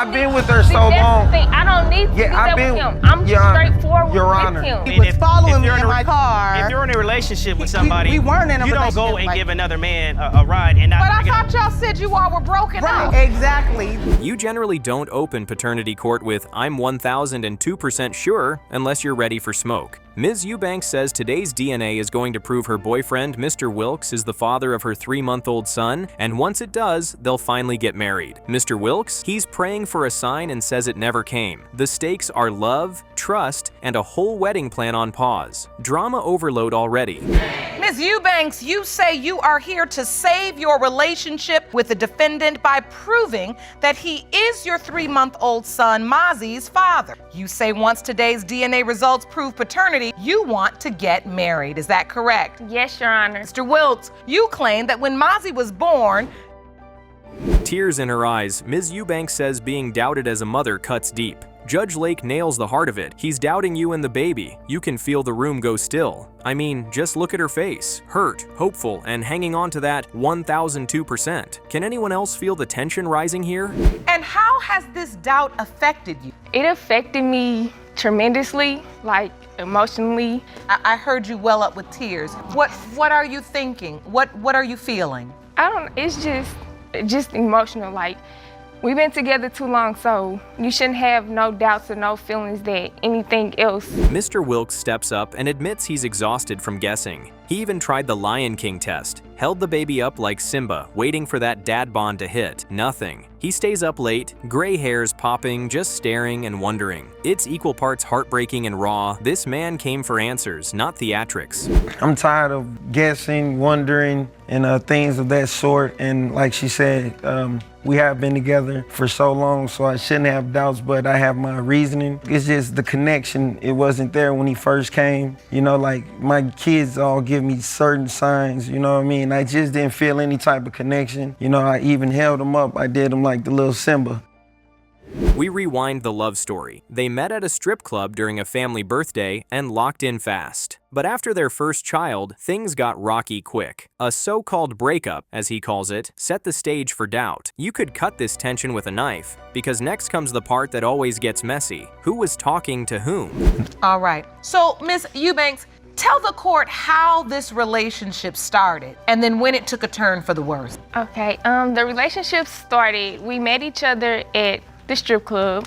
I've been with her so long. I don't need to do that with him. I'm straightforward with him. He was following me in my car. If you're in a relationship with somebody, we weren't in a you don't relationship, go and like- give another man a ride and not. But I thought y'all said you all were broken up. Exactly. You generally don't open paternity court with "I'm 1002% sure" unless you're ready for smoke. Ms. Eubanks says today's DNA is going to prove her boyfriend, Mr. Wilkes, is the father of her 3-month-old son, and once it does, they'll finally get married. Mr. Wilkes, he's praying for a sign and says it never came. The stakes are love, trust, and a whole wedding plan on pause. Drama overload already. Ms. Eubanks, you say you are here to save your relationship with the defendant by proving that he is your 3-month-old son, Mozzie's father. You say once today's DNA results prove paternity, you want to get married. Is that correct? Yes, Your Honor. Mr. Wilkes, you claim that when Mozzie was born, Tears in her eyes, Ms. Eubanks says being doubted as a mother cuts deep. Judge Lake nails the heart of it. He's doubting you and the baby. You can feel the room go still. I mean, just look at her face. Hurt, hopeful, and hanging on to that 1002%. Can anyone else feel the tension rising here? and how has this doubt affected you? It affected me tremendously, like emotionally. I heard you well up with tears. What are you thinking? What are you feeling? It's just emotional. Like, we've been together too long, so you shouldn't have no doubts or no feelings that anything else. Mr. Wilkes steps up and admits he's exhausted from guessing. He even tried the Lion King test, held the baby up like Simba, waiting for that dad bond to hit. Nothing. He stays up late, gray hairs popping, just staring and wondering. It's equal parts heartbreaking and raw. This man came for answers, not theatrics. I'm tired of guessing, wondering, and things of that sort. And like she said, we have been together for so long, so I shouldn't have doubts, but I have my reasoning. It's just the connection, it wasn't there when he first came. You know, like my kids all give me certain signs, you know what I mean? I just didn't feel any type of connection. You know, I even held him up. I did him like the little Simba. We rewind the love story. They met at a strip club during a family birthday and locked in fast. But after their first child, things got rocky quick. A so-called breakup, as he calls it, set the stage for doubt. You could cut this tension with a knife, because next comes the part that always gets messy. Who was talking to whom? All right. So, Ms. Eubanks, tell the court how this relationship started and then when it took a turn for the worse. Okay, the relationship started, we met each other at the strip club.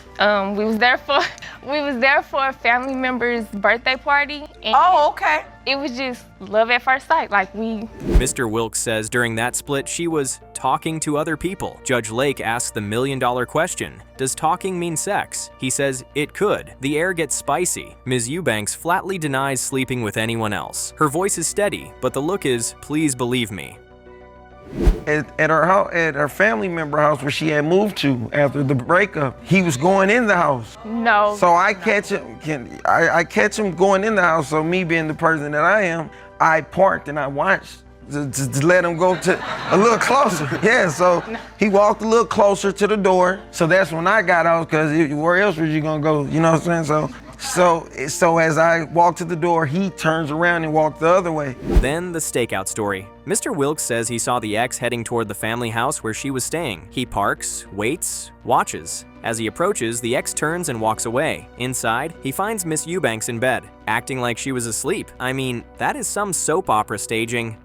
We was there for a family member's birthday party. And Okay. it was just love at first sight. Like, we. Mr. Wilkes says during that split, she was talking to other people. Judge Lake asks the million-dollar question, does talking mean sex? He says it could. The air gets spicy. Ms. Eubanks flatly denies sleeping with anyone else. Her voice is steady, but the look is, please believe me. At her house, at her family member house where she had moved to after the breakup, he was going in the house. No. So I catch him. I catch him going in the house. So me being the person that I am, I parked and I watched to let him go to a little closer. Yeah. So he walked a little closer to the door. So that's when I got out, because where else was you gonna go? You know what I'm saying? So as I walked to the door, he turns around and walked the other way. Then the stakeout story. Mr. Wilkes says he saw the ex heading toward the family house where she was staying. He parks, waits, watches. As he approaches, the ex turns and walks away. Inside, he finds Miss Eubanks in bed, acting like she was asleep. I mean, that is some soap opera staging.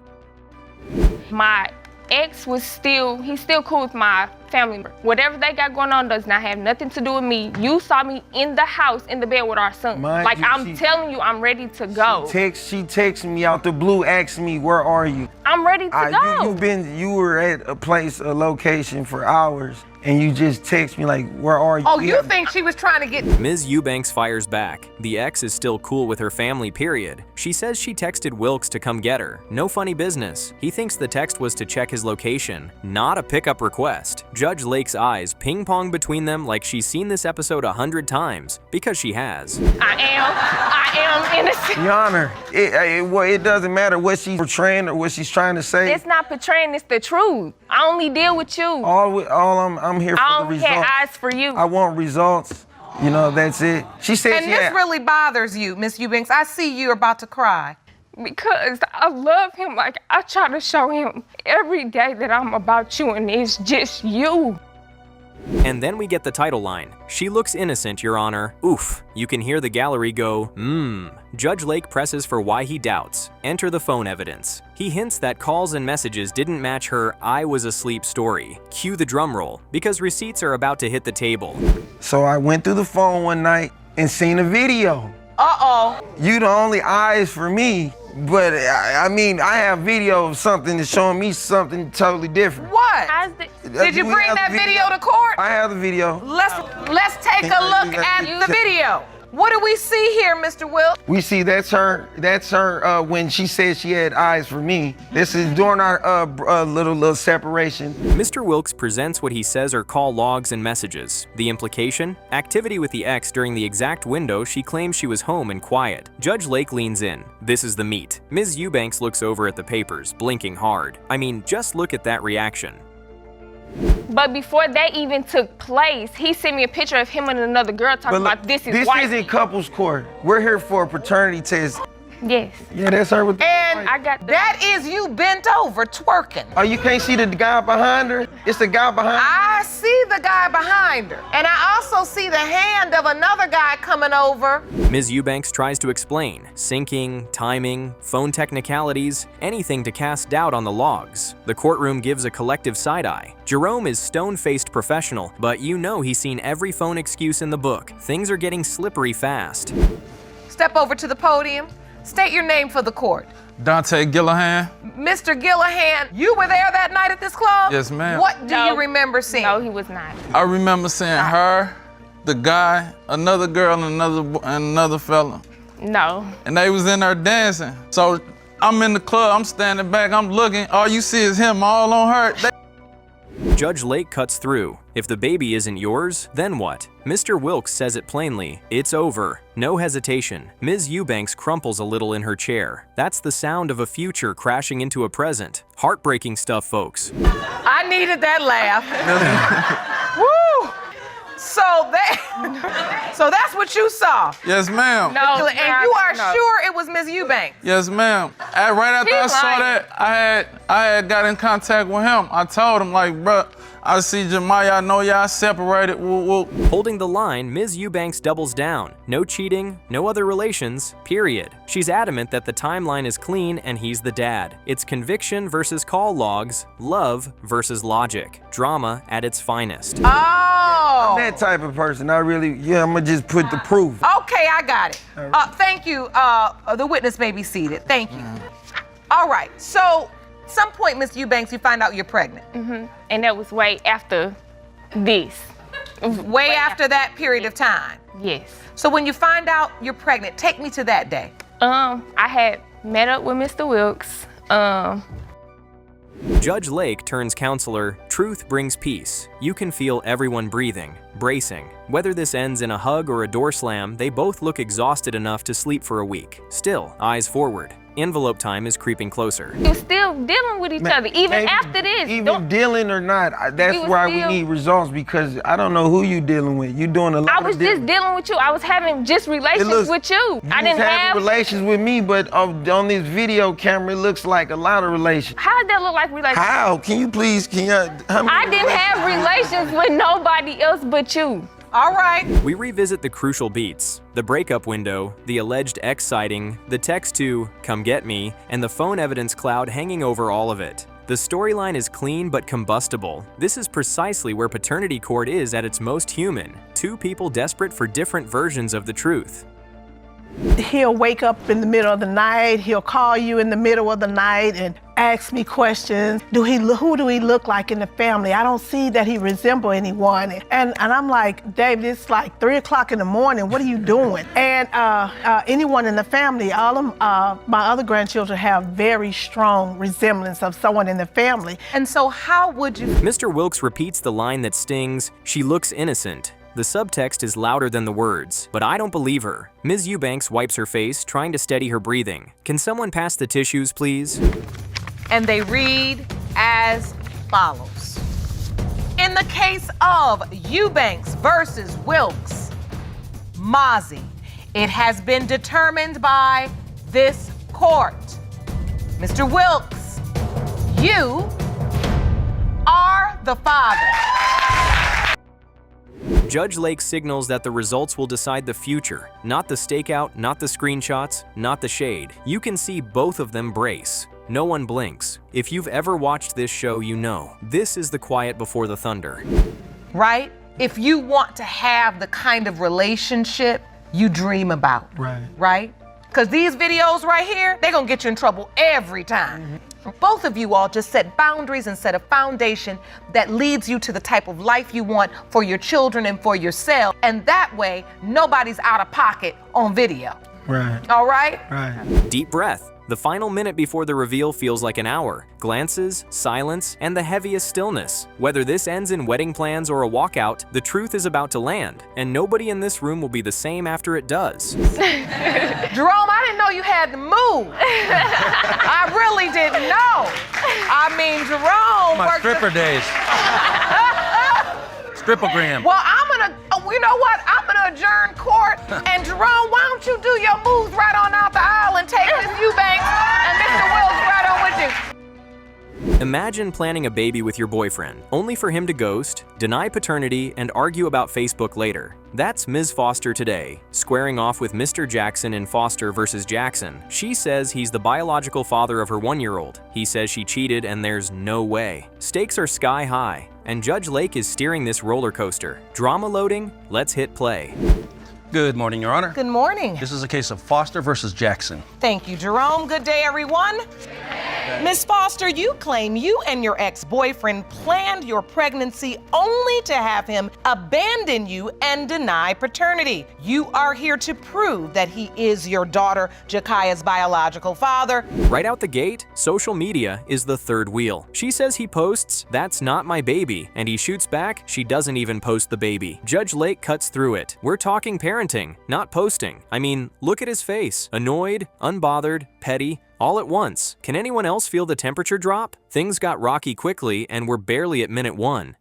My ex he's still cool with my family member. Whatever they got going on does not have nothing to do with me. You saw me in the house, in the bed with our son. I'm telling you, I'm ready to go. She texted me out the blue, asking me, where are you? I'm ready to go. You were at a location for hours, and you just text me like, where are you? Oh, you think she was trying to get... Ms. Eubanks fires back. The ex is still cool with her family, period. She says she texted Wilkes to come get her. No funny business. He thinks the text was to check his location, not a pickup request. Judge Lake's eyes ping-pong between them like she's seen this episode 100 times, because she has. I am innocent. Your Honor, it doesn't matter what she's portraying or what she's trying to say. It's not portraying, it's the truth. I only deal with you. I'm here for I the only results. had eyes for you. I want results. You know, that's it. She said And this really bothers you, Miss Eubanks. I see you're about to cry. Because I love him. Like, I try to show him every day that I'm about you and it's just you. And then we get the title line. She looks innocent, Your Honor. Oof. You can hear the gallery go, Judge Lake presses for why he doubts. Enter the phone evidence. He hints that calls and messages didn't match her "I was asleep" story. Cue the drum roll, because receipts are about to hit the table. So I went through the phone one night and seen a video. Uh-oh. You the only eyes for me, but I mean, I have video of something that's showing me something totally different. What? Did you We bring have that the video to court? I have the video. Let's take a look at the video. What do we see here, Mr. Wilkes? We see that's her when she said she had eyes for me. This is during our little separation. Mr. Wilkes presents what he says are call logs and messages. The implication? Activity with the ex during the exact window she claims she was home and quiet. Judge Lake leans in. This is the meat. Ms. Eubanks looks over at the papers, blinking hard. I mean, just look at that reaction. But before that even took place, he sent me a picture of him and another girl talking about this is This wifey. isn't couples court. We're here for a paternity test. Yes. Yeah, that's her with And I got that is you bent over twerking. Oh, you can't see the guy behind her? It's the guy behind her? I see the guy behind her. And I also see the hand of another guy coming over. Ms. Eubanks tries to explain. Syncing, timing, phone technicalities, anything to cast doubt on the logs. The courtroom gives a collective side-eye. Jerome is stone-faced professional, but you know he's seen every phone excuse in the book. Things are getting slippery fast. Step over to the podium. State your name for the court. Dante Gillahan. Mr. Gillahan, you were there that night at this club? Yes, ma'am. What do you remember seeing? No, he was not. I remember seeing her, the guy, another girl, and another fella. No. And they was in there dancing. So I'm in the club, I'm standing back, I'm looking. All you see is him all on her. Judge Lake cuts through. If the baby isn't yours, then what? Mr. Wilkes says it plainly. It's over. No hesitation. Ms. Eubanks crumples a little in her chair. That's the sound of a future crashing into a present. Heartbreaking stuff, folks. I needed that laugh. Woo! So that's what you saw. Yes, ma'am. No. And you are sure it was Ms. Eubanks? Yes, ma'am. Right after I saw that, I had got in contact with him. I told him, like, bruh, I see Jemiah, I know y'all separated. Woo. Holding the line, Ms. Eubanks doubles down. No cheating, no other relations, period. She's adamant that the timeline is clean and he's the dad. It's conviction versus call logs, love versus logic. Drama at its finest. Oh. I'm that type of person. I'm gonna just put the proof. Okay, I got it. Thank you. The witness may be seated. Thank you. All right, so some point, Ms. Eubanks, you find out you're pregnant. And that was way after this. Way after that period of time. Yes. So when you find out you're pregnant, take me to that day. I had met up with Mr. Wilkes. Judge Lake turns counselor. Truth brings peace. You can feel everyone breathing, bracing. Whether this ends in a hug or a door slam, they both look exhausted enough to sleep for a week. Still, eyes forward. Envelope time is creeping closer. You're still dealing with each other, even after this. Even dealing or not, that's why we need results, because I don't know who you dealing with. You doing a lot I was just dealing with you. I was having just relations with you. I didn't have relations with me, but on this video camera, it looks like a lot of relations. How did that look like relations? How? Can you I didn't have relations with nobody else but you. All right. We revisit the crucial beats. The breakup window, the alleged ex sighting, the text to "come get me," and the phone evidence cloud hanging over all of it. The storyline is clean but combustible. This is precisely where Paternity Court is at its most human. Two people desperate for different versions of the truth. He'll wake up in the middle of the night, he'll call you in the middle of the night and ask me questions. Who do he look like in the family? I don't see that he resembles anyone. And I'm like, David, it's like 3 o'clock in the morning, what are you doing? And anyone in the family, all of my other grandchildren have very strong resemblance of someone in the family. And so how would you? Mr. Wilkes repeats the line that stings, "She looks innocent." The subtext is louder than the words, but I don't believe her. Ms. Eubanks wipes her face, trying to steady her breathing. Can someone pass the tissues, please? And they read as follows. In the case of Eubanks versus Wilkes, Mozzie, it has been determined by this court. Mr. Wilkes, you are the father. Judge Lake signals that the results will decide the future, not the stakeout, not the screenshots, not the shade. You can see both of them brace. No one blinks. If you've ever watched this show, you know. This is the quiet before the thunder. Right? If you want to have the kind of relationship you dream about. Right? Because these videos right here, they're gonna get you in trouble every time. Both of you all just set boundaries and set a foundation that leads you to the type of life you want for your children and for yourself. And that way, nobody's out of pocket on video. All right? Deep breath. The final minute before the reveal feels like an hour. Glances, silence, and the heaviest stillness. Whether this ends in wedding plans or a walkout, the truth is about to land, and nobody in this room will be the same after it does. Jerome, I didn't know you had to move. I really didn't know. I mean, Jerome. My stripper days. Strippogram. Well, you know what? I'm gonna adjourn court. And Jerome, why don't you do your moves right on out the aisle and take Miss Eubanks and Mr. Wilkes right on with you. Imagine planning a baby with your boyfriend, only for him to ghost, deny paternity, and argue about Facebook later. That's Ms. Foster today, squaring off with Mr. Jackson in Foster versus Jackson. She says he's the biological father of her 1-year-old. He says she cheated and there's no way. Stakes are sky high, and Judge Lake is steering this roller coaster. Drama loading? Let's hit play. Good morning, Your Honor. Good morning. This is a case of Foster versus Jackson. Thank you, Jerome. Good day, everyone. Miss Foster, you claim you and your ex-boyfriend planned your pregnancy only to have him abandon you and deny paternity. You are here to prove that he is your daughter, Jakia's biological father. Right out the gate, social media is the third wheel. She says he posts, "That's not my baby," and he shoots back, "She doesn't even post the baby." Judge Lake cuts through it. We're talking parenting, not posting. I mean, look at his face. Annoyed, unbothered, petty, all at once. Can anyone else feel the temperature drop? Things got rocky quickly, and we're barely at minute 1.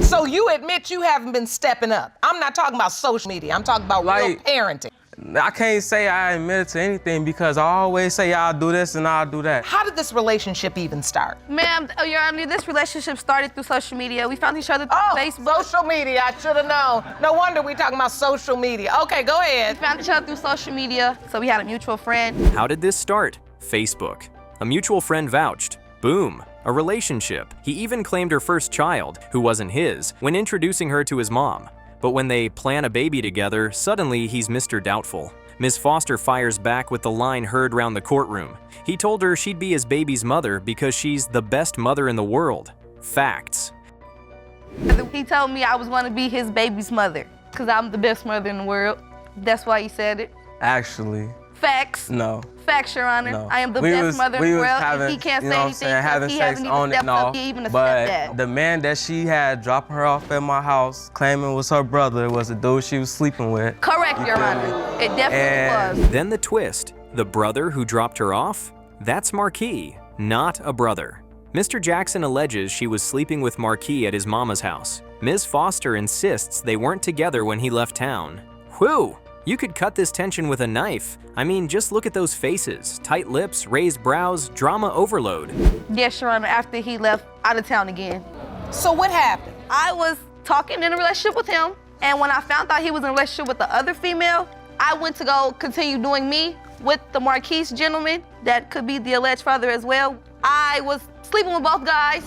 So you admit you haven't been stepping up. I'm not talking about social media. I'm talking about real parenting. I can't say I admitted to anything because I always say I'll do this and I'll do that. How did this relationship even start? Ma'am, Your Honor, this relationship started through social media. We found each other through Facebook. Social media, I should have known. No wonder we talking about social media. Okay, go ahead. We found each other through social media, so we had a mutual friend. How did this start? Facebook. A mutual friend vouched. Boom. A relationship. He even claimed her first child, who wasn't his, when introducing her to his mom. But when they plan a baby together, suddenly he's Mr. Doubtful. Ms. Foster fires back with the line heard round the courtroom. He told her she'd be his baby's mother because she's the best mother in the world. Facts. He told me I was going to be his baby's mother because I'm the best mother in the world. That's why he said it. Actually. Facts. No. Facts, Your Honor. No. I am the best mother in the world. Having, he can't you say know anything having he sex hasn't even on it stepped and up all. to even a But stepdad. the man that she had dropping her off at my house, claiming was her brother, was the dude she was sleeping with. Correct, Your Honor. It definitely was. Then the twist. The brother who dropped her off? That's Marquis, not a brother. Mr. Jackson alleges she was sleeping with Marquis at his mama's house. Ms. Foster insists they weren't together when he left town. Whew! You could cut this tension with a knife. I mean, just look at those faces. Tight lips, raised brows, drama overload. Yes, Your Honor, after he left out of town again. So what happened? I was talking in a relationship with him, and when I found out he was in a relationship with the other female, I went to go continue doing me with the Marquis gentleman that could be the alleged father as well. I was sleeping with both guys.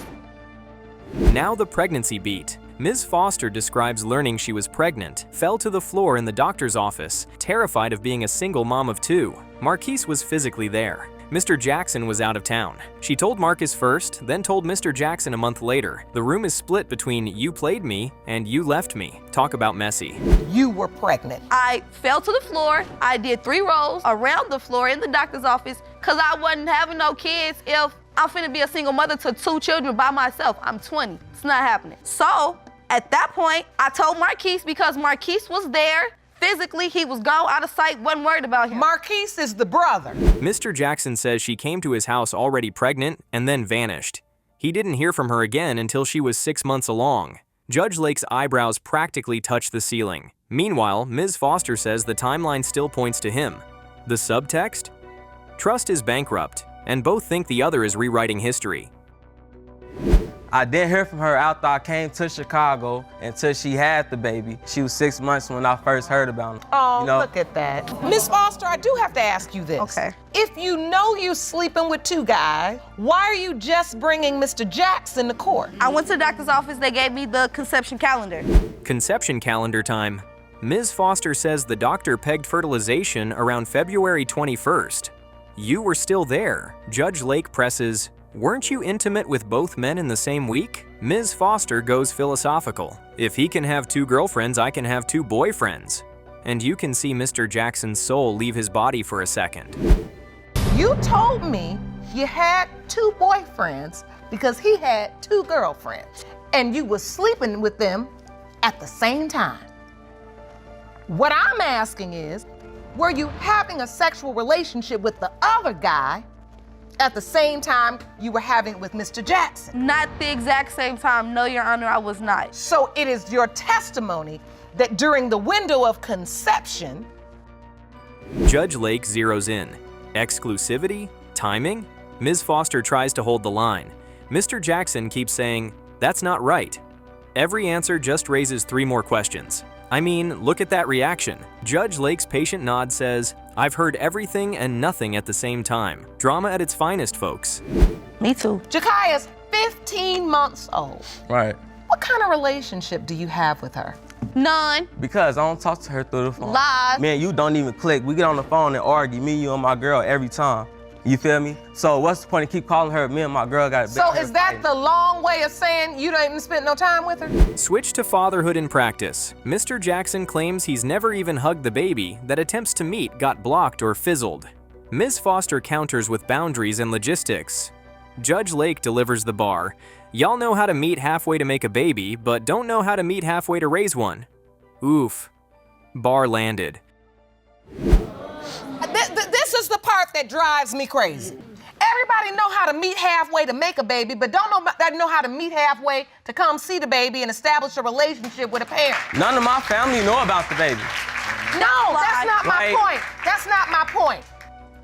Now the pregnancy beat. Ms. Foster describes learning she was pregnant, fell to the floor in the doctor's office, terrified of being a single mom of 2. Marquis was physically there. Mr. Jackson was out of town. She told Marcus first, then told Mr. Jackson a month later. The room is split between "you played me" and "you left me." Talk about messy. You were pregnant. I fell to the floor. I did 3 rolls around the floor in the doctor's office because I wasn't having no kids if I'm finna be a single mother to 2 children by myself. I'm 20. It's not happening. So at that point, I told Marquis because Marquis was there. Physically, he was gone, out of sight, wasn't worried about him. Marquis is the brother. Mr. Jackson says she came to his house already pregnant and then vanished. He didn't hear from her again until she was 6 months along. Judge Lake's eyebrows practically touched the ceiling. Meanwhile, Ms. Foster says the timeline still points to him. The subtext? Trust is bankrupt, and both think the other is rewriting history. I didn't hear from her after I came to Chicago until she had the baby. She was 6 months when I first heard about him. Oh, you know? look at that. Miss Foster, I do have to ask you this. Okay. If you know you're sleeping with 2 guys, why are you just bringing Mr. Jackson to court? I went to the doctor's office. They gave me the conception calendar. Conception calendar time. Ms. Foster says the doctor pegged fertilization around February 21st. You were still there. Judge Lake presses, "Weren't you intimate with both men in the same week?" Ms. Foster goes philosophical. "If he can have 2 girlfriends, I can have 2 boyfriends." And you can see Mr. Jackson's soul leave his body for a second. You told me you had 2 boyfriends because he had 2 girlfriends, and you were sleeping with them at the same time. What I'm asking is, were you having a sexual relationship with the other guy at the same time you were having it with Mr. Jackson? Not the exact same time. No, Your Honor, I was not. So it is your testimony that during the window of conception, Judge Lake zeroes in. Exclusivity? Timing? Ms. Foster tries to hold the line. Mr. Jackson keeps saying, "That's not right." Every answer just raises 3 more questions. I mean, look at that reaction. Judge Lake's patient nod says, "I've heard everything and nothing at the same time." Drama at its finest, folks. Me too. Jakia's 15 months old. Right. What kind of relationship do you have with her? None. Because I don't talk to her through the phone. Lies. Man, you don't even click. We get on the phone and argue, me, you, and my girl every time. You feel me? So what's the point of keep calling her? Me and my girl got a So is that the long way of saying you don't even spend no time with her? Switch to fatherhood in practice. Mr. Jackson claims he's never even hugged the baby that attempts to meet got blocked or fizzled. Ms. Foster counters with boundaries and logistics. Judge Lake delivers the bar. Y'all know how to meet halfway to make a baby, but don't know how to meet halfway to raise one. Oof. Bar landed. This is the part that drives me crazy. Everybody know how to meet halfway to make a baby, but don't know how to meet halfway to come see the baby and establish a relationship with a parent. None of my family know about the baby. No, that's not my point. That's not my point.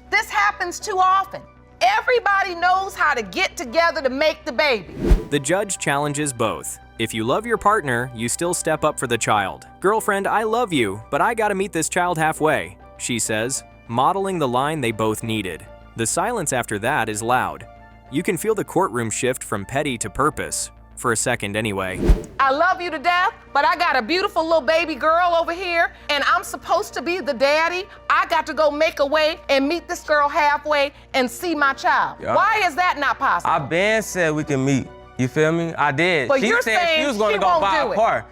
This happens too often. Everybody knows how to get together to make the baby. The judge challenges both. If you love your partner, you still step up for the child. "Girlfriend, I love you, but I gotta meet this child halfway," she says, modeling the line they both needed. The silence after that is loud. You can feel the courtroom shift from petty to purpose, for a second anyway. I love you to death, but I got a beautiful little baby girl over here, and I'm supposed to be the daddy. I got to go make a way and meet this girl halfway and see my child. Yeah. Why is that not possible? I been said we can meet. You feel me? I did. But she you're said saying she was gonna she go won't buy do a it. car.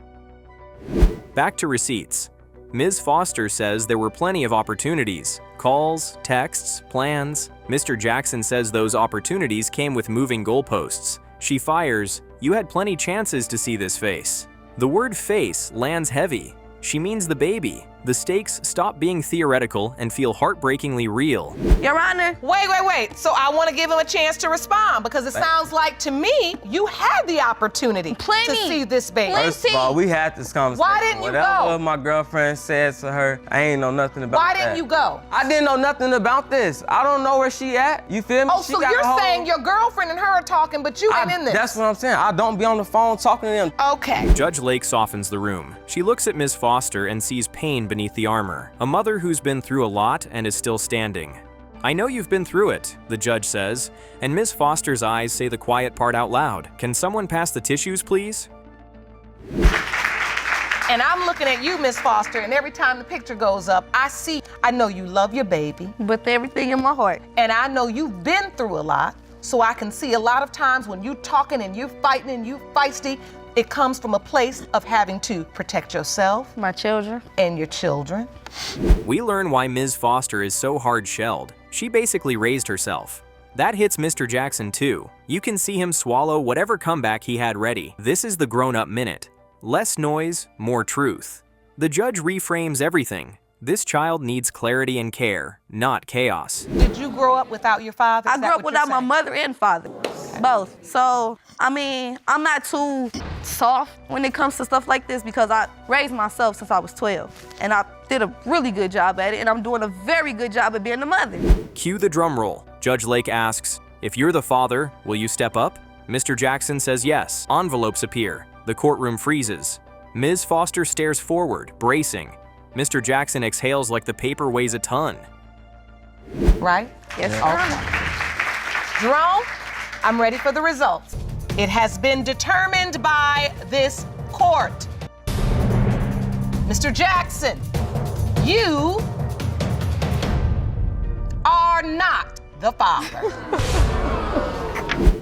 Back to receipts. Ms. Foster says there were plenty of opportunities. Calls, texts, plans. Mr. Jackson says those opportunities came with moving goalposts. She fires, "You had plenty chances to see this face." The word face lands heavy. She means the baby. The stakes stop being theoretical and feel heartbreakingly real. Your Honor. Wait. So I want to give him a chance to respond because it sounds like to me you had the opportunity to see this baby. First of all, we had this conversation. Why didn't you Whatever go? my girlfriend said to her, I ain't know nothing about Why that. didn't you go? I didn't know nothing about this. I don't know where she at. You feel me? Oh, so you're saying your girlfriend and her are talking, but you ain't in this? That's what I'm saying. I don't be on the phone talking to them. Okay. Judge Lake softens the room. She looks at Ms. Foster and sees pain beneath the armor. A mother who's been through a lot and is still standing. "I know you've been through it," the judge says, and Ms. Foster's eyes say the quiet part out loud. "Can someone pass the tissues, please?" And I'm looking at you, Miss Foster, and every time the picture goes up, I know you love your baby. With everything in my heart. And I know you've been through a lot, so I can see a lot of times when you're talking and you're fighting and you're feisty, it comes from a place of having to protect yourself, my children, and your children. We learn why Ms. Foster is so hard-shelled. She basically raised herself. That hits Mr. Jackson too. You can see him swallow whatever comeback he had ready. This is the grown-up minute. Less noise, more truth. The judge reframes everything. This child needs clarity and care, not chaos. Did you grow up without your father? I grew up without my mother and father, both. So, I mean, I'm not too soft when it comes to stuff like this because I raised myself since I was 12. And I did a really good job at it, and I'm doing a very good job at being the mother. Cue the drum roll. Judge Lake asks, "If you're the father, will you step up?" Mr. Jackson says yes. Envelopes appear. The courtroom freezes. Ms. Foster stares forward, bracing. Mr. Jackson exhales like the paper weighs a ton. Right? Yes, okay. Jerome, I'm ready for the results. It has been determined by this court. Mr. Jackson, you are not the father.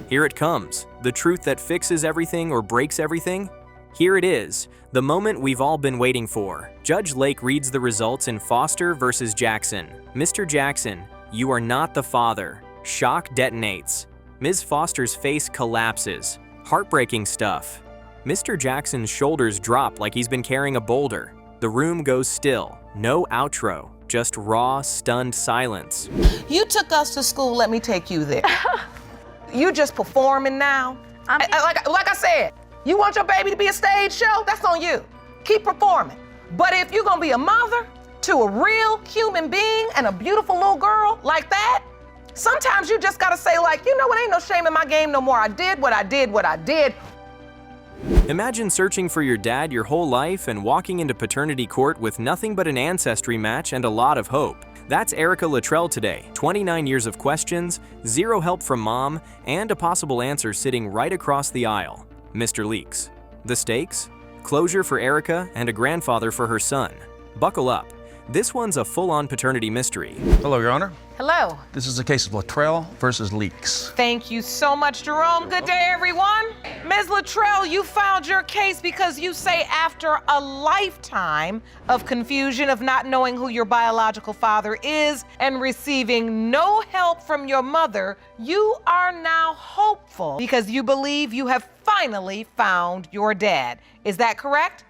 Here it comes, the truth that fixes everything or breaks everything. Here it is, the moment we've all been waiting for. Judge Lake reads the results in Foster versus Jackson. Mr. Jackson, you are not the father. Shock detonates. Ms. Foster's face collapses. Heartbreaking stuff. Mr. Jackson's shoulders drop like he's been carrying a boulder. The room goes still. No outro, just raw, stunned silence. You took us to school, let me take you there. You just performing now. Like I said, you want your baby to be a stage show? That's on you. Keep performing. But if you're gonna be a mother to a real human being and a beautiful little girl like that, sometimes you just gotta say like, you know what, ain't no shame in my game no more. I did what I did. Imagine searching for your dad your whole life and walking into paternity court with nothing but an ancestry match and a lot of hope. That's Erica Latrell today. 29 years of questions, zero help from mom, and a possible answer sitting right across the aisle. Mr. Leaks. The stakes? Closure for Erica and a grandfather for her son. Buckle up. This one's a full-on paternity mystery. Hello, Your Honor. Hello. This is a case of Latrell versus Leaks. Thank you so much, Jerome. Good day, everyone. Ms. Latrell, you filed your case because you say after a lifetime of confusion of not knowing who your biological father is and receiving no help from your mother, you are now hopeful because you believe you have finally found your dad. Is that correct?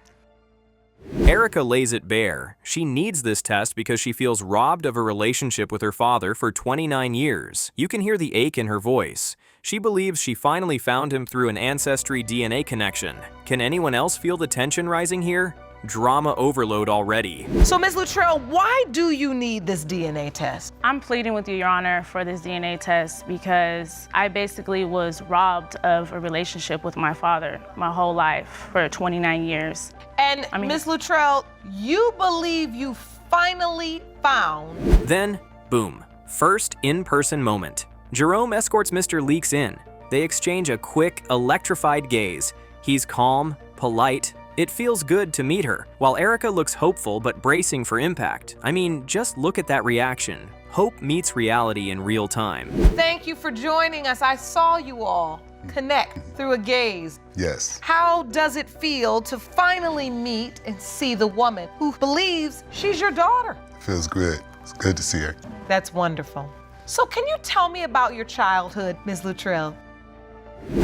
Erica lays it bare. She needs this test because she feels robbed of a relationship with her father for 29 years. You can hear the ache in her voice. She believes she finally found him through an ancestry DNA connection. Can anyone else feel the tension rising here? Drama overload already. So, Ms. Latrell, why do you need this DNA test? I'm pleading with you, Your Honor, for this DNA test because I basically was robbed of a relationship with my father my whole life for 29 years. And Ms. Latrell, you believe you finally found... Then, boom. First in-person moment. Jerome escorts Mr. Leaks in. They exchange a quick, electrified gaze. He's calm, polite. It feels good to meet her, while Erica looks hopeful but bracing for impact. I mean, just look at that reaction. Hope meets reality in real time. Thank you for joining us. I saw you all connect through a gaze. Yes. How does it feel to finally meet and see the woman who believes she's your daughter? Feels good. It's good to see her. That's wonderful. So can you tell me about your childhood, Ms. Latrell?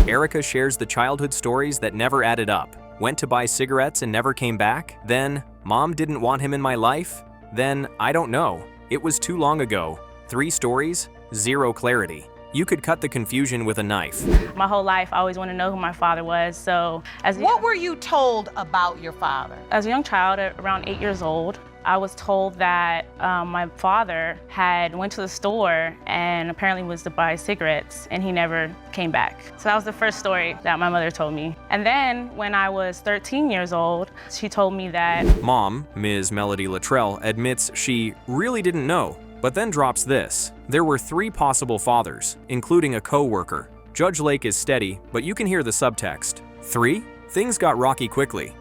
Erica shares the childhood stories that never added up. Went to buy cigarettes and never came back. Then, mom didn't want him in my life. Then, I don't know. It was too long ago. 3 stories, 0 clarity. You could cut the confusion with a knife. My whole life, I always wanted to know who my father was, so... What were you told about your father? As a young child, at around 8 years old, I was told that my father had went to the store and apparently was to buy cigarettes and he never came back. So that was the first story that my mother told me. And then when I was 13 years old, she told me that... Mom, Ms. Melody Latrell, admits she really didn't know, but then drops this. There were 3 possible fathers, including a co-worker. Judge Lake is steady, but you can hear the subtext. 3? Things got rocky quickly.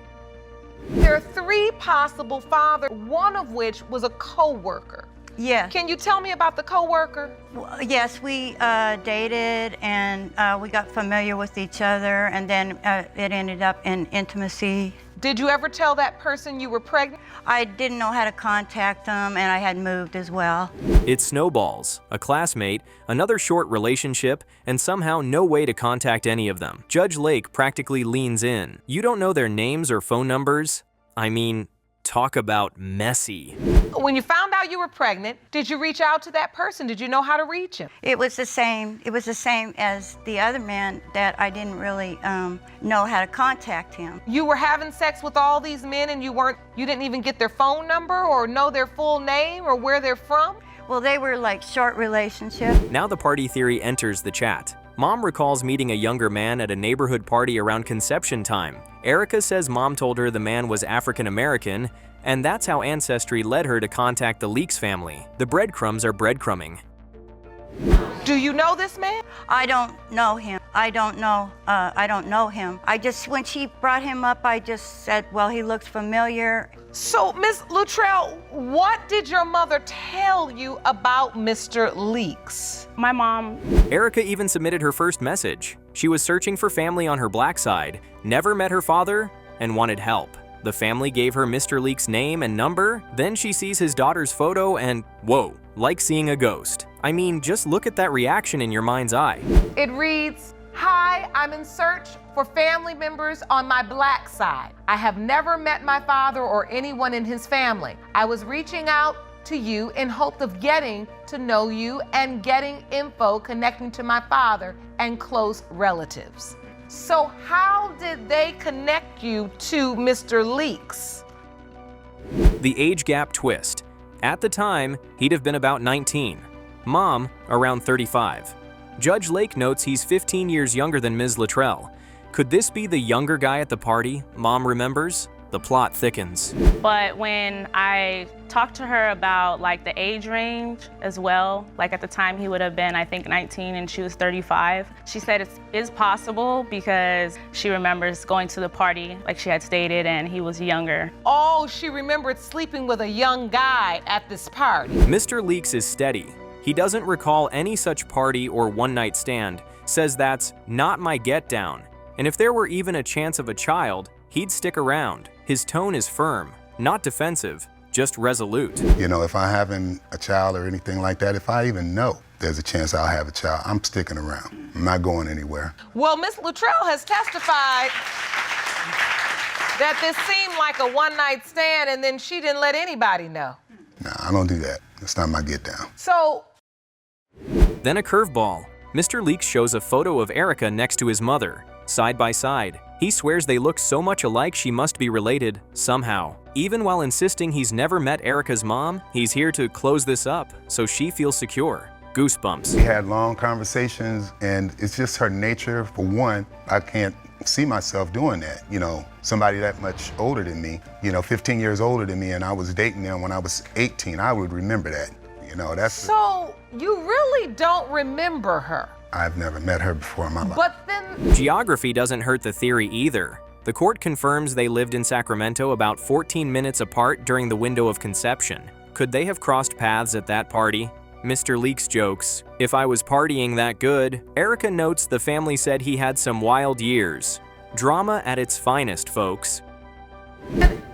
There are 3 possible fathers, one of which was a co-worker. Yeah. Can you tell me about the co-worker? Well, yes, we dated and we got familiar with each other, and then it ended up in intimacy. Did you ever tell that person you were pregnant? I didn't know how to contact them, and I had moved as well. It snowballs. A classmate, another short relationship, and somehow no way to contact any of them. Judge Lake practically leans in. You don't know their names or phone numbers? I mean, talk about messy. When you found out you were pregnant, did you reach out to that person? Did you know how to reach him? It was the same. It was the same as the other man, that I didn't really know how to contact him. You were having sex with all these men and you didn't even get their phone number or know their full name or where they're from? Well, they were like short relationships. Now the party theory enters the chat. Mom recalls meeting a younger man at a neighborhood party around conception time. Erica says Mom told her the man was African American, and that's how Ancestry led her to contact the Leakes family. The breadcrumbs are breadcrumbing. Do you know this man? I don't know him. I don't know him. When she brought him up, I just said, well, he looks familiar. So, Ms. Latrell, what did your mother tell you about Mr. Leakes? My mom. Erica even submitted her first message. She was searching for family on her black side, never met her father, and wanted help. The family gave her Mr. Leakes' name and number, then she sees his daughter's photo and, whoa, like seeing a ghost. I mean, just look at that reaction in your mind's eye. It reads, "Hi, I'm in search for family members on my black side. I have never met my father or anyone in his family. I was reaching out to you in hope of getting to know you and getting info connecting to my father and close relatives." So how did they connect you to Mr. Leakes? The age gap twist. At the time, he'd have been about 19. Mom, around 35. Judge Lake notes he's 15 years younger than Ms. Latrell. Could this be the younger guy at the party Mom remembers? The plot thickens. But when I talked to her about like the age range as well, like at the time he would have been, I think 19 and she was 35. She said it is possible because she remembers going to the party, like she had stated, and he was younger. Oh, she remembered sleeping with a young guy at this party. Mr. Leakes is steady. He doesn't recall any such party or one-night stand, says that's not my get-down. And if there were even a chance of a child, he'd stick around. His tone is firm, not defensive, just resolute. You know, if I'm having a child or anything like that, if I even know there's a chance I'll have a child, I'm sticking around. I'm not going anywhere. Well, Ms. Latrell has testified that this seemed like a one-night stand and then she didn't let anybody know. No, I don't do that. That's not my get down. So. Then a curveball. Mr. Leakes shows a photo of Erica next to his mother, side by side. He swears they look so much alike she must be related, somehow. Even while insisting he's never met Erica's mom, he's here to close this up, so she feels secure. Goosebumps. We had long conversations, and it's just her nature. For one, I can't see myself doing that. You know, somebody that much older than me, 15 years older than me, and I was dating them when I was 18, I would remember that. That's. So you really don't remember her? I've never met her before in my life. But then. Geography doesn't hurt the theory either. The court confirms they lived in Sacramento about 14 minutes apart during the window of conception. Could they have crossed paths at that party? Mr. Leakes jokes, "If I was partying that good." Erica notes the family said he had some wild years. Drama at its finest, folks.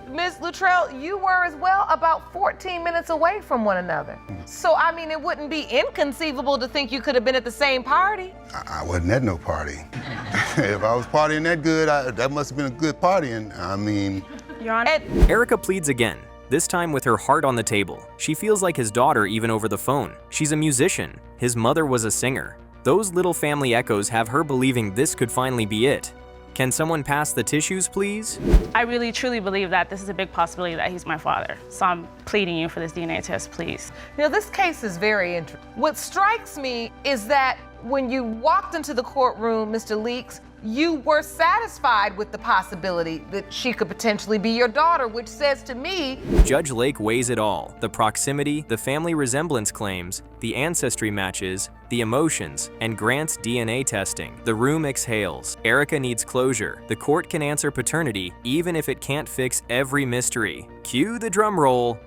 Ms. Latrell, you were as well about 14 minutes away from one another. So, I mean, it wouldn't be inconceivable to think you could have been at the same party. I wasn't at no party. If I was partying that good, that must have been a good party. And I mean. Your Honor. Erica pleads again, this time with her heart on the table. She feels like his daughter even over the phone. She's a musician. His mother was a singer. Those little family echoes have her believing this could finally be it. Can someone pass the tissues, please? I really, truly believe that this is a big possibility that he's my father. So I'm pleading you for this DNA test, please. This case is very interesting. What strikes me is that when you walked into the courtroom, Mr. Leakes, you were satisfied with the possibility that she could potentially be your daughter, which says to me. Judge Lake weighs it all. The proximity, the family resemblance claims, the ancestry matches, the emotions, and grants DNA testing. The room exhales. Erica needs closure. The court can answer paternity, even if it can't fix every mystery. Cue the drum roll.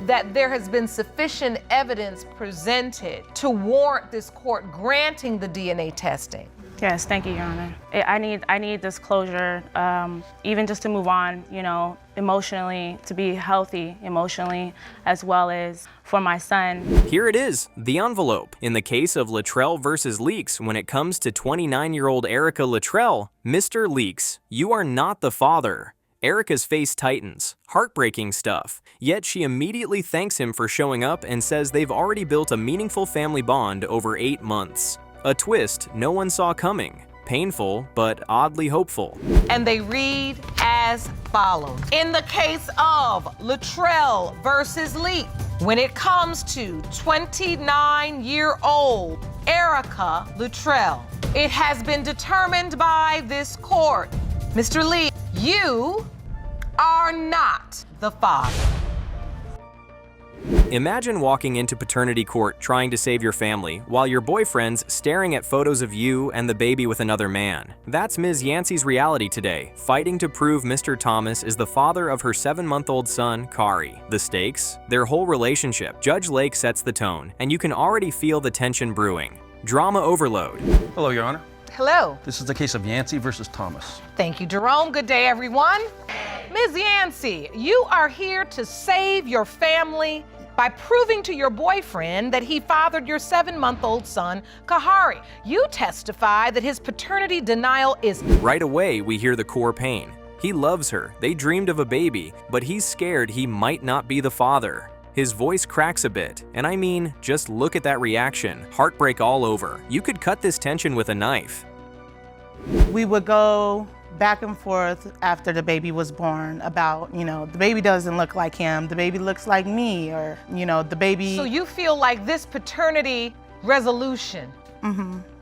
That there has been sufficient evidence presented to warrant this court granting the DNA testing. Yes, thank you, Your Honor. I need this closure, even just to move on, emotionally, to be healthy emotionally, as well as for my son. Here it is, the envelope. In the case of Latrell versus Leakes, when it comes to 29-year-old Erica Latrell, Mr. Leakes, you are not the father. Erica's face tightens. Heartbreaking stuff. Yet she immediately thanks him for showing up and says they've already built a meaningful family bond over 8 months. A twist no one saw coming. Painful, but oddly hopeful. And they read as as follows. In the case of Latrell versus Lee, when it comes to 29-year-old Erica Latrell, it has been determined by this court, Mr. Lee, you are not the father. Imagine walking into paternity court trying to save your family while your boyfriend's staring at photos of you and the baby with another man. That's Ms. Yancey's reality today, fighting to prove Mr. Thomas is the father of her 7-month-old son, Kari. The stakes? Their whole relationship. Judge Lake sets the tone, and you can already feel the tension brewing. Drama overload. Hello, Your Honor. Hello. This is the case of Yancey versus Thomas. Thank you, Jerome. Good day, everyone. Ms. Yancey, you are here to save your family by proving to your boyfriend that he fathered your 7-month-old son, Kahari. You testify that his paternity denial is... Right away, we hear the core pain. He loves her, they dreamed of a baby, but he's scared he might not be the father. His voice cracks a bit, and I mean, just look at that reaction. Heartbreak all over. You could cut this tension with a knife. We would go back and forth after the baby was born about, the baby doesn't look like him, the baby looks like me, or, the baby... So you feel like this paternity resolution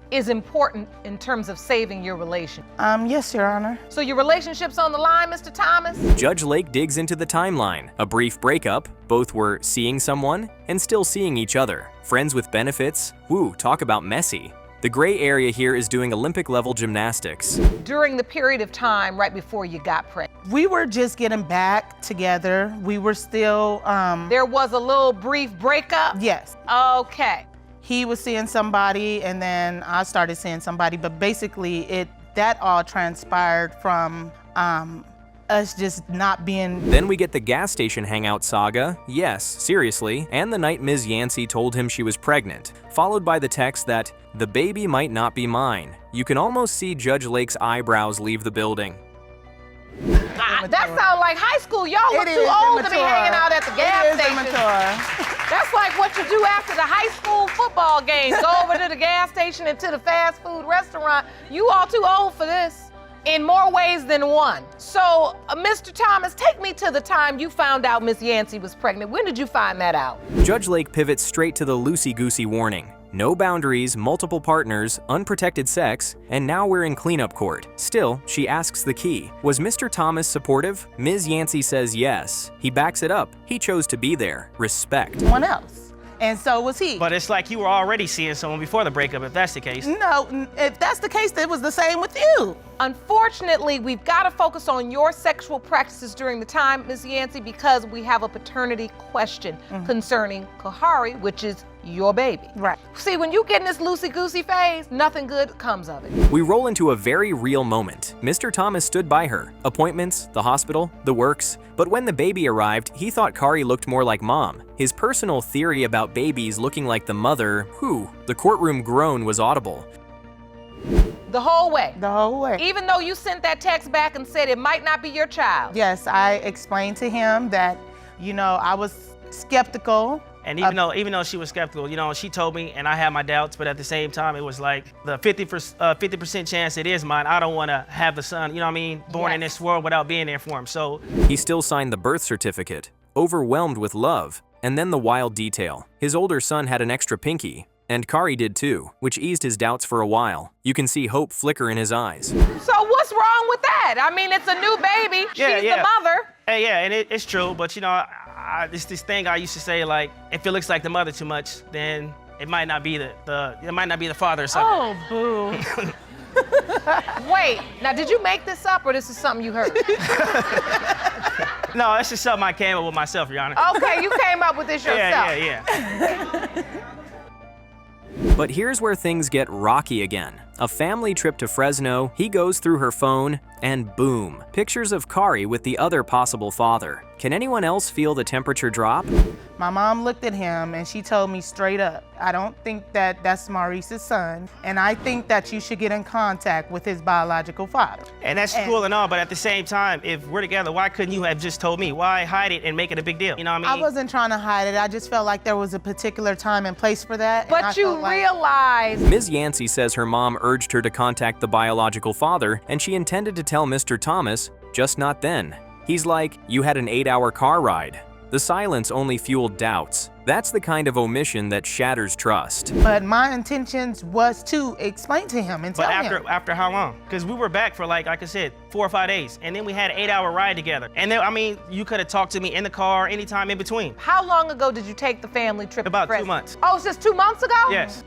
is important in terms of saving your relation? Yes, Your Honor. So your relationship's on the line, Mr. Thomas? Judge Lake digs into the timeline. A brief breakup, both were seeing someone and still seeing each other. Friends with benefits, woo, talk about messy. The gray area here is doing Olympic-level gymnastics. During the period of time right before you got pregnant? We were just getting back together. We were still... There was a little brief breakup? Yes. Okay. He was seeing somebody, and then I started seeing somebody, but basically that all transpired from us just not being... Then we get the gas station hangout saga, yes, seriously, and the night Ms. Yancey told him she was pregnant, followed by the text that, "The baby might not be mine." You can almost see Judge Lake's eyebrows leave the building. That sounds like high school. Y'all look too old to be hanging out at the gas station. That's like what you do after the high school football game. Go over to the gas station and to the fast food restaurant. You all too old for this. In more ways than one. So, Mr. Thomas, take me to the time you found out Miss Yancey was pregnant. When did you find that out? Judge Lake pivots straight to the loosey-goosey warning. No boundaries, multiple partners, unprotected sex, and now we're in cleanup court. Still, she asks the key. Was Mr. Thomas supportive? Ms. Yancey says yes. He backs it up. He chose to be there. Respect. Someone else. And so was he. But it's like you were already seeing someone before the breakup, if that's the case. No, if that's the case, it was the same with you. Unfortunately, we've got to focus on your sexual practices during the time, Ms. Yancey, because we have a paternity question concerning Kahari, which is your baby. Right. See, when you get in this loosey-goosey phase, nothing good comes of it. We roll into a very real moment. Mr. Thomas stood by her. Appointments, the hospital, the works. But when the baby arrived, he thought Kari looked more like mom. His personal theory about babies looking like the mother, the courtroom groan was audible. The whole way? The whole way. Even though you sent that text back and said it might not be your child? Yes, I explained to him that, I was skeptical. And even though she was skeptical, she told me, and I had my doubts, but at the same time, it was like the 50% chance it is mine. I don't want to have the son, born in this world without being there for him. So he still signed the birth certificate, overwhelmed with love. And then the wild detail. His older son had an extra pinky, and Kari did too, which eased his doubts for a while. You can see hope flicker in his eyes. So what's wrong with that? I mean, it's a new baby. She's the mother. Hey, yeah, and it's true, but it's this thing I used to say, like, if it looks like the mother too much, then it might not be the father or something. Oh, boo. Wait, now did you make this up or this is something you heard? No, it's just something I came up with myself, Your Honor. Okay, you came up with this yourself. Yeah. But here's where things get rocky again. A family trip to Fresno, he goes through her phone, and boom, pictures of Kari with the other possible father. Can anyone else feel the temperature drop? My mom looked at him and she told me straight up, I don't think that that's Maurice's son, and I think that you should get in contact with his biological father. And that's cool and all, but at the same time, if we're together, why couldn't you have just told me? Why hide it and make it a big deal? You know what I mean? I wasn't trying to hide it. I just felt like there was a particular time and place for that. But you realize... Ms. Yancey says her mom urged her to contact the biological father, and she intended to tell Mr. Thomas, just not then. He's like, "You had an 8-hour car ride." The silence only fueled doubts. That's the kind of omission that shatters trust. But my intentions was to explain to him and tell him. But after how long? Because we were back for like I said, 4 or 5 days. And then we had an 8-hour ride together. And then, I mean, you could have talked to me in the car anytime in between. How long ago did you take the family trip? About 2 months. Oh, it's just 2 months ago? Yes.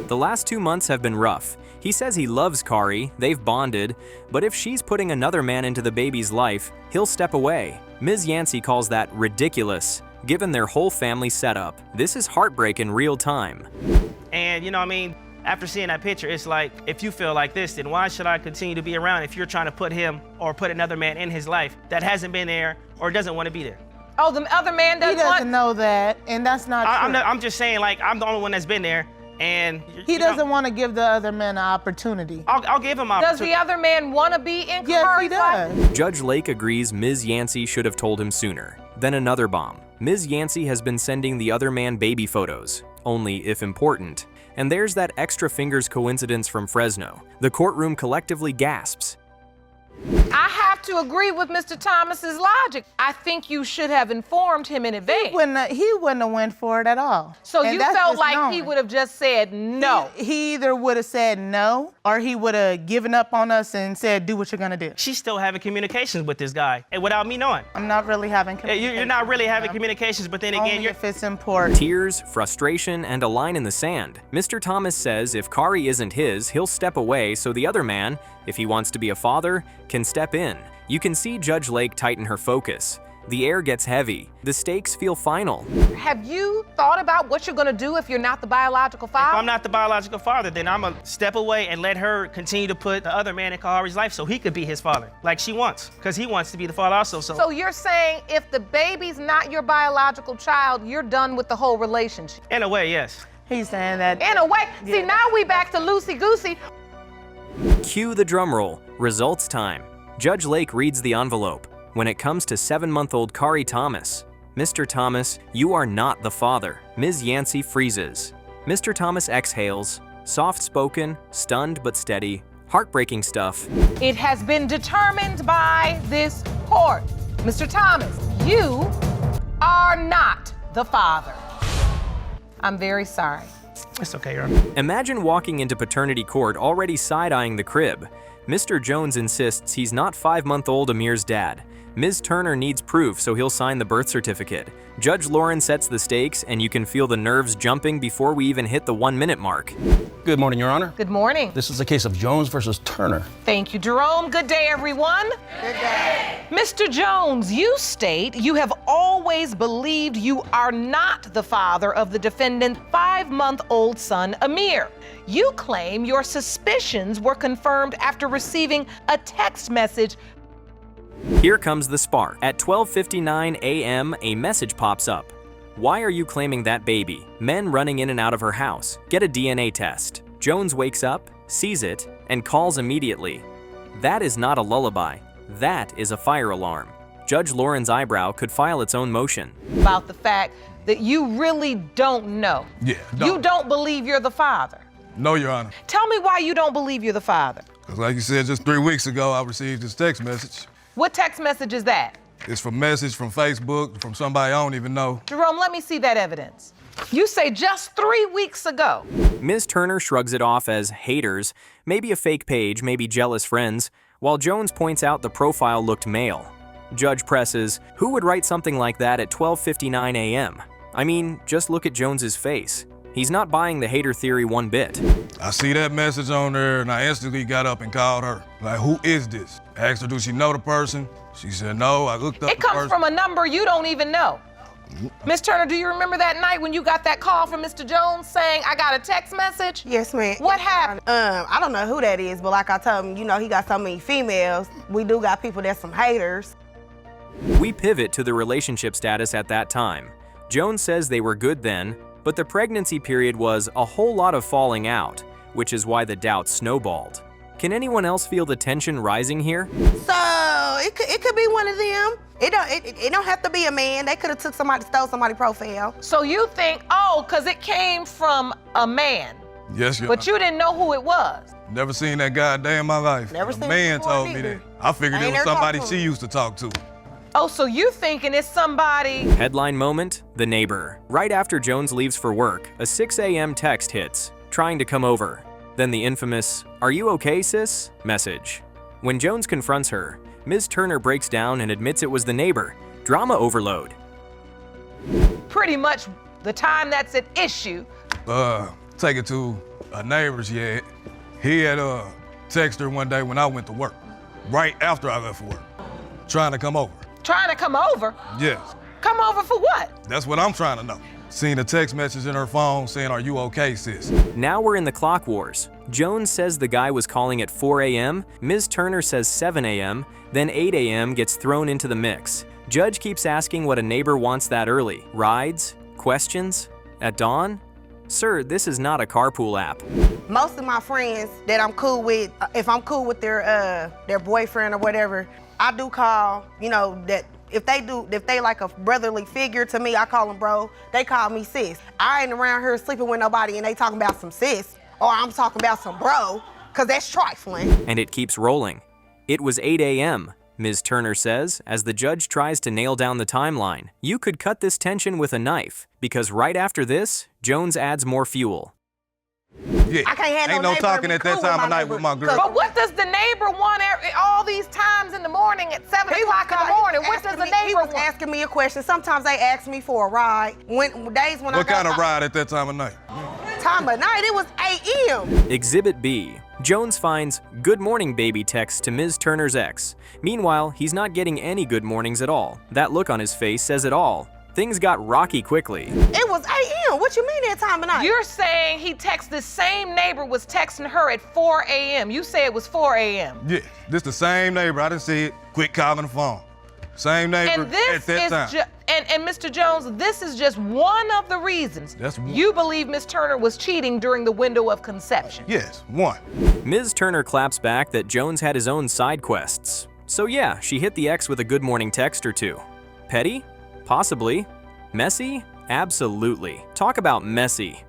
The last 2 months have been rough. He says he loves Kari, they've bonded, but if she's putting another man into the baby's life, he'll step away. Ms. Yancey calls that ridiculous, given their whole family setup. This is heartbreak in real time. And you know what I mean? After seeing that picture, it's like, if you feel like this, then why should I continue to be around if you're trying to put him or put another man in his life that hasn't been there or doesn't want to be there? Oh, the other man doesn't He doesn't know that, and that's not true. I'm just saying, like, I'm the only one that's been there. And he doesn't want to give the other man an opportunity. I'll give him an opportunity. Does the other man want to be in Kari's life? Judge Lake agrees Ms. Yancey should have told him sooner. Then another bomb. Ms. Yancey has been sending the other man baby photos, only if important. And there's that extra fingers coincidence from Fresno. The courtroom collectively gasps. I have to agree with Mr. Thomas's logic. I think you should have informed him in advance. He wouldn't have went for it at all. So And you that's felt just like known. he would have just said no. He either would have said no, or he would have given up on us and said, do what you're gonna do. She's still having communications with this guy, and without me knowing. I'm not really having communications. You're not really having communications, but then again, Only if it's important. Tears, frustration, and a line in the sand. Mr. Thomas says if Kari isn't his, he'll step away so the other man, if he wants to be a father, can step in. You can see Judge Lake tighten her focus. The air gets heavy. The stakes feel final. Have you thought about what you're gonna do if you're not the biological father? If I'm not the biological father, then I'm gonna step away and let her continue to put the other man in Kari's life so he could be his father, like she wants, because he wants to be the father also. So you're saying if the baby's not your biological child, you're done with the whole relationship? In a way, yes. He's saying that. In a way. See, now we back to loosey-goosey. Cue the drum roll. Results time. Judge Lake reads the envelope. When it comes to 7-month-old Kari Thomas, Mr. Thomas, you are not the father. Ms. Yancey freezes. Mr. Thomas exhales. Soft-spoken, stunned but steady. Heartbreaking stuff. It has been determined by this court. Mr. Thomas, you are not the father. I'm very sorry. It's okay, Your Honor. Imagine walking into paternity court already side-eyeing the crib. Mr. Jones insists he's not 5-month-old Amir's dad. Ms. Turner needs proof, so he'll sign the birth certificate. Judge Lauren sets the stakes, and you can feel the nerves jumping before we even hit the 1-minute mark. Good morning, Your Honor. Good morning. This is a case of Jones versus Turner. Thank you, Jerome. Good day, everyone. Good day. Mr. Jones, you state you have always believed you are not the father of the defendant's 5-month-old son, Amir. You claim your suspicions were confirmed after receiving a text message. Here comes the spark. At 12:59 a.m., a message pops up. Why are you claiming that baby? Men running in and out of her house. Get a DNA test. Jones wakes up, sees it, and calls immediately. That is not a lullaby. That is a fire alarm. Judge Lauren's eyebrow could file its own motion. About the fact that you really don't know. Yeah, You don't believe you're the father. No, Your Honor. Tell me why you don't believe you're the father. Because like you said, just 3 weeks ago, I received this text message. What text message is that? It's a message from Facebook, from somebody I don't even know. Jerome, let me see that evidence. You say just 3 weeks ago. Ms. Turner shrugs it off as haters, maybe a fake page, maybe jealous friends, while Jones points out the profile looked male. Judge presses, who would write something like that at 12:59 a.m.? I mean, just look at Jones's face. He's not buying the hater theory one bit. I see that message on there and I instantly got up and called her. Like, who is this? I asked her, do she know the person? She said no. I looked up It comes from a number you don't even know. Miss Turner, do you remember that night when you got that call from Mr. Jones saying, I got a text message? Yes, ma'am. What happened? I don't know who that is, but like I told him, you know, he got so many females. We do got people that's some haters. We pivot to the relationship status at that time. Jones says they were good then, but the pregnancy period was a whole lot of falling out, which is why the doubt snowballed. Can anyone else feel the tension rising here? So it could be one of them. It don't have to be a man. They could have stole somebody's profile. So you think, oh, because it came from a man. Yes, Your But you didn't know who it was. Never seen that guy a day in my life. Never A seen him man before told me either. that. I figured it was somebody she used to talk to. Oh, so you thinking it's somebody. Headline moment, the neighbor. Right after Jones leaves for work, a 6 a.m. text hits, trying to come over. Then the infamous, "Are you okay, sis?" message. When Jones confronts her, Ms. Turner breaks down and admits it was the neighbor. Drama overload. Pretty much the time that's at issue. Take it to a neighbor's yard. He had texted her one day when I went to work, right after I left for work, trying to come over. Trying to come over? Yes. Come over for what? That's what I'm trying to know. Seen a text message in her phone saying, "Are you okay, sis?" Now we're in the clock wars. Jones says the guy was calling at 4 a.m., Ms. Turner says 7 a.m., then 8 a.m. gets thrown into the mix. Judge keeps asking what a neighbor wants that early. Rides? Questions? At dawn? Sir, this is not a carpool app. Most of my friends that I'm cool with, if I'm cool with their boyfriend or whatever, I do call, you know, that if they like a brotherly figure to me, I call them bro. They call me sis. I ain't around here sleeping with nobody and they talking about some sis, or I'm talking about some bro, cause that's trifling. And it keeps rolling. It was 8 a.m., Ms. Turner says, as the judge tries to nail down the timeline. You could cut this tension with a knife, because right after this, Jones adds more fuel. Yeah, I can't have ain't no talking at that time of night with my girl. But what does the neighbor want all these times in the morning at 7 o'clock in the morning? What does the neighbor He was want? asking me a question. Sometimes they ask me for a ride. What kind of ride at that time of night? Time of night, it was 8 a.m. Exhibit B. Jones finds "Good morning, baby" text to Ms. Turner's ex. Meanwhile, he's not getting any good mornings at all. That look on his face says it all. Things got rocky quickly. It was 8 a.m. What you mean that time of night? You're saying he texted the same neighbor was texting her at 4 a.m. You say it was 4 a.m. Yeah, this the same neighbor. I didn't see it. Quit calling the phone. Same neighbor And this at that time. And Mr. Jones, this is just one of the reasons you believe Ms. Turner was cheating during the window of conception. Yes, one. Ms. Turner claps back that Jones had his own side quests. So yeah, she hit the ex with a good morning text or two. Petty? Possibly. Messy? Absolutely. Talk about messy.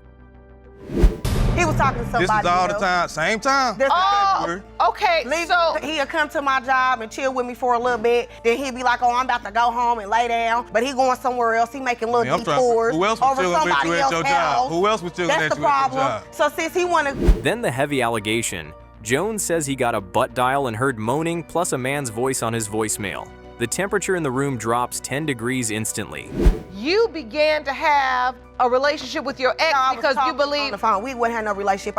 He was talking to somebody. This is all the time, same time. Okay, so he'll come to my job and chill with me for a little bit. Then he'll be like, "Oh, I'm about to go home and lay down." But he going somewhere else. He making little detours Who else was over chilling with somebody you at else's your house. job? Who else was chilling That's at the you at your problem. job? So since he wanted. Then the heavy allegation. Jones says he got a butt dial and heard moaning plus a man's voice on his voicemail. The temperature in the room drops 10 degrees instantly. you began to have a relationship with your ex because you believe on the phone. We wouldn't have no relationship.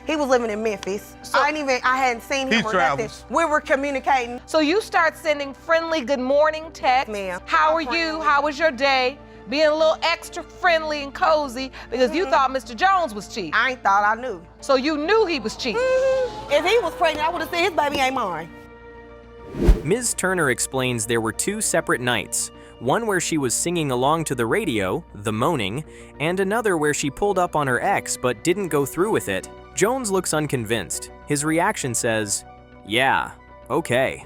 He was living in Memphis. So I hadn't seen him or nothing. We were communicating. So you start sending friendly good morning texts. Ma'am. How are you? How was your day? Being a little extra friendly and cozy because you thought Mr. Jones was cheating. I ain't thought, I knew. So you knew he was cheating. If he was pregnant, I would have said his baby ain't mine. Ms. Turner explains there were two separate nights, one where she was singing along to the radio, the moaning, and another where she pulled up on her ex but didn't go through with it. Jones looks unconvinced. His reaction says, yeah, okay.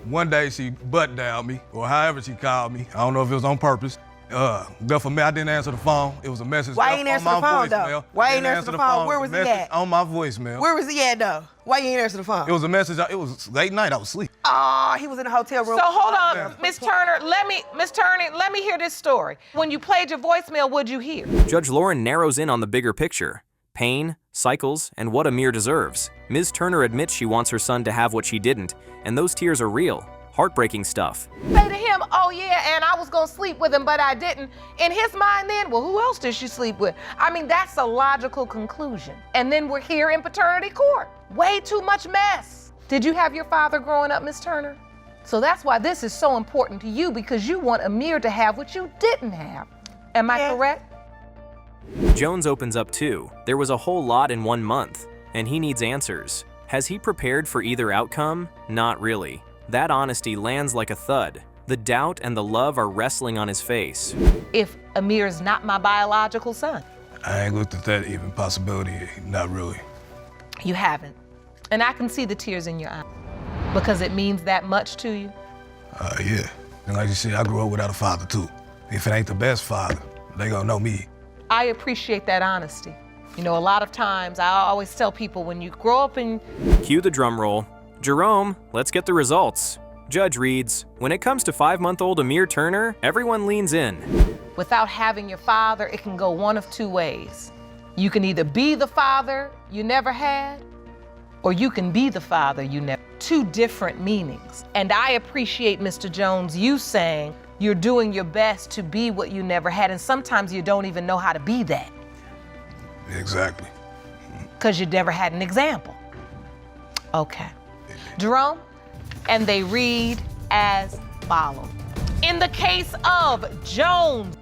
One day she butt dialed me, or however she called me. I don't know if it was on purpose. But for me, I didn't answer the phone. It was a message Why ain't on answer my the phone, voicemail. though? Why ain't answer the phone? Where was he at? On my voicemail. Where was he at, though? Why you ain't answer the phone? It was a message. It was late night. I was asleep. Oh, he was in the hotel room. So hold on, Miss Turner, let me hear this story. When you played your voicemail, what'd you hear? Judge Lauren narrows in on the bigger picture. Pain, cycles, and what Amir deserves. Ms. Turner admits she wants her son to have what she didn't, and those tears are real. Heartbreaking stuff. Say to him, oh yeah, and I was gonna sleep with him, but I didn't. In his mind then, well, who else did she sleep with? I mean, that's a logical conclusion. And then we're here in paternity court. Way too much mess. Did you have your father growing up, Miss Turner? So that's why this is so important to you, because you want Amir to have what you didn't have. Am I correct? Jones opens up too. There was a whole lot in 1 month, and he needs answers. Has he prepared for either outcome? Not really. That honesty lands like a thud. The doubt and the love are wrestling on his face. If Amir is not my biological son. I ain't looked at that even possibility, not really. You haven't. And I can see the tears in your eyes. Because it means that much to you? Yeah. And like you said, I grew up without a father too. If it ain't the best father, they gonna know me. I appreciate that honesty. You know, a lot of times I always tell people when you grow up in... Cue the drum roll. Jerome, let's get the results. Judge reads, when it comes to 5-month-old Amir Turner, everyone leans in. Without having your father, it can go one of two ways. You can either be the father you never had, or you can be the father you never. Two different meanings. And I appreciate, Mr. Jones, you saying you're doing your best to be what you never had, and sometimes you don't even know how to be that. Exactly. Because you never had an example. Okay. Jerome, and they read as follows. In the case of Jones.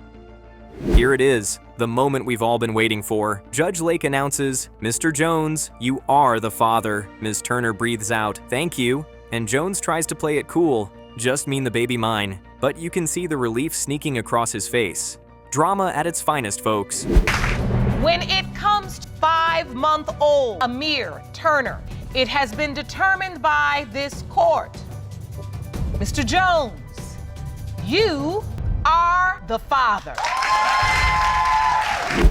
Here it is, the moment we've all been waiting for. Judge Lake announces, Mr. Jones, you are the father. Ms. Turner breathes out, thank you. And Jones tries to play it cool, just mean the baby mine. But you can see the relief sneaking across his face. Drama at its finest, folks. When it comes to 5-month-old Amir Turner, it has been determined by this court. Mr. Jones, you are the father.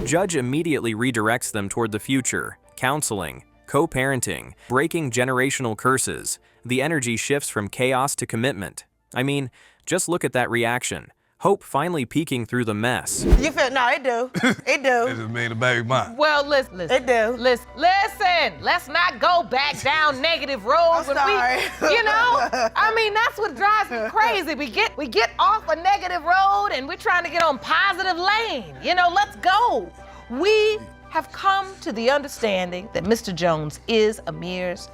Judge immediately redirects them toward the future, counseling, co-parenting, breaking generational curses. The energy shifts from chaos to commitment. I mean, just look at that reaction. Hope finally peeking through the mess. You feel, no, it do. It do. It just made the baby mine. Well, listen. It do. Listen, let's not go back down negative roads. I'm sorry. I mean, that's what drives me crazy. We get off a negative road and we're trying to get on positive lane. Let's go. We have come to the understanding that Mr. Jones is Amir's